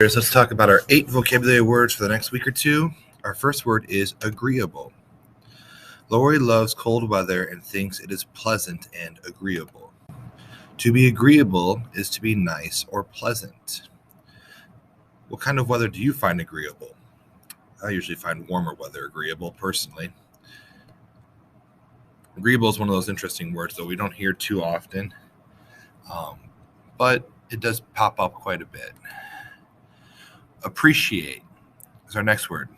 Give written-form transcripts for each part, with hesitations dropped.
Let's talk about our 8 vocabulary words for the next week or two. Our first word is agreeable. Lori loves cold weather and thinks it is pleasant and agreeable. To be agreeable is to be nice or pleasant. What kind of weather do you find agreeable? I usually find warmer weather agreeable, personally. Agreeable is one of those interesting words, though we don't hear too often, but it does pop up quite a bit. Appreciate is our next word.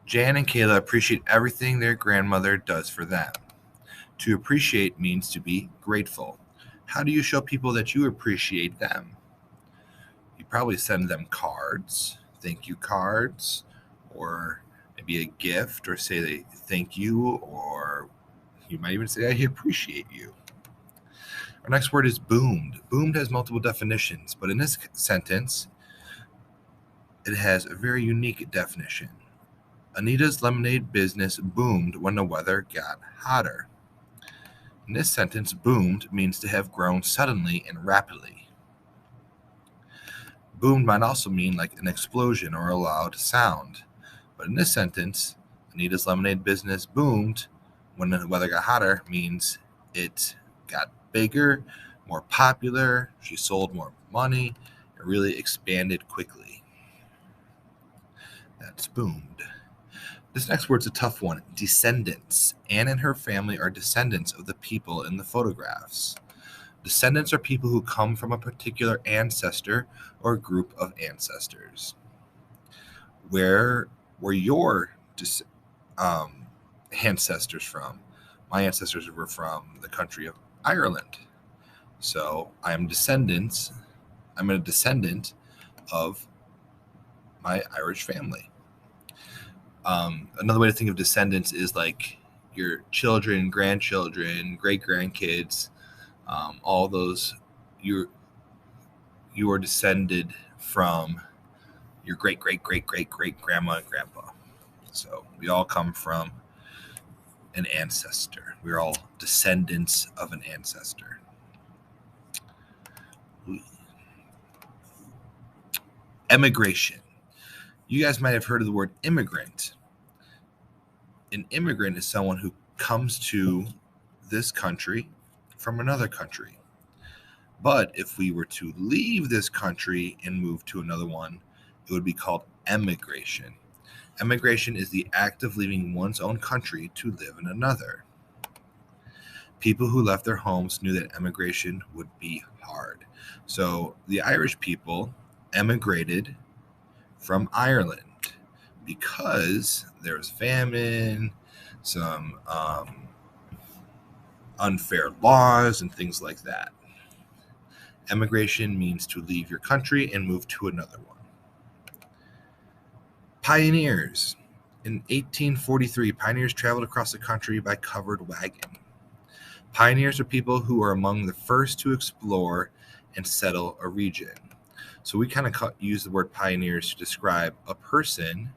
Jan and Kayla appreciate everything their grandmother does for them. To appreciate means to be grateful. How do you show people that you appreciate them? You probably send them cards, thank you cards, or maybe a gift, or say they thank you, or you might even say, I appreciate you. Our next word is boomed. Boomed has multiple definitions, but in this sentence, it has a very unique definition. Anita's lemonade business boomed when the weather got hotter. In this sentence, boomed means to have grown suddenly and rapidly. Boomed might also mean like an explosion or a loud sound. But in this sentence, Anita's lemonade business boomed when the weather got hotter means it got bigger, more popular, she sold more money, it really expanded quickly. That's boomed. This next word's a tough one. Descendants. Anne and her family are descendants of the people in the photographs. Descendants are people who come from a particular ancestor or group of ancestors. Where were your ancestors from? My ancestors were from the country of Ireland. So I'm a descendant of my Irish family. Another way to think of descendants is like your children, grandchildren, great-grandkids, all those, you are descended from your great-great-great-great-great-grandma and grandpa. So we all come from an ancestor. We're all descendants of an ancestor. Emigration. You guys might have heard of the word immigrant. An immigrant is someone who comes to this country from another country. But if we were to leave this country and move to another one, it would be called emigration. Emigration is the act of leaving one's own country to live in another. People who left their homes knew that emigration would be hard. So the Irish people emigrated from Ireland because there was famine, some unfair laws, and things like that. Emigration means to leave your country and move to another one. Pioneers. In 1843, pioneers traveled across the country by covered wagon. Pioneers are people who are among the first to explore and settle a region. So we kind of use the word pioneers to describe a person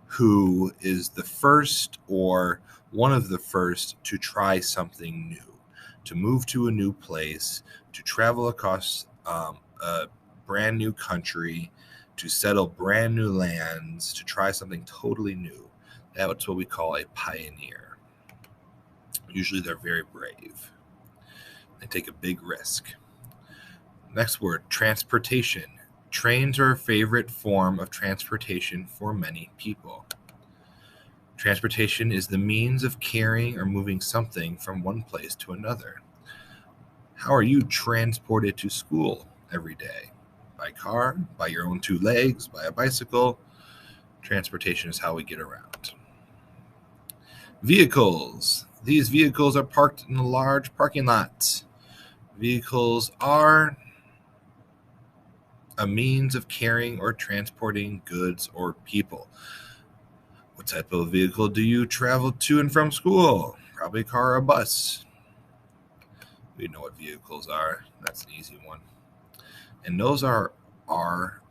who is the first or one of the first to try something new, to move to a new place, to travel across a brand new country, to settle brand new lands, to try something totally new. That's what we call a pioneer. Usually they're very brave. They take a big risk. Next word, transportation. Trains are a favorite form of transportation for many people. Transportation is the means of carrying or moving something from one place to another. How are you transported to school every day? By car, by your own 2 legs, by a bicycle. Transportation is how we get around. Vehicles. These vehicles are parked in a large parking lot. Vehicles are a means of carrying or transporting goods or people. What type of vehicle do you travel to and from school? Probably a car or a bus. We know what vehicles are. That's an easy one. And those are our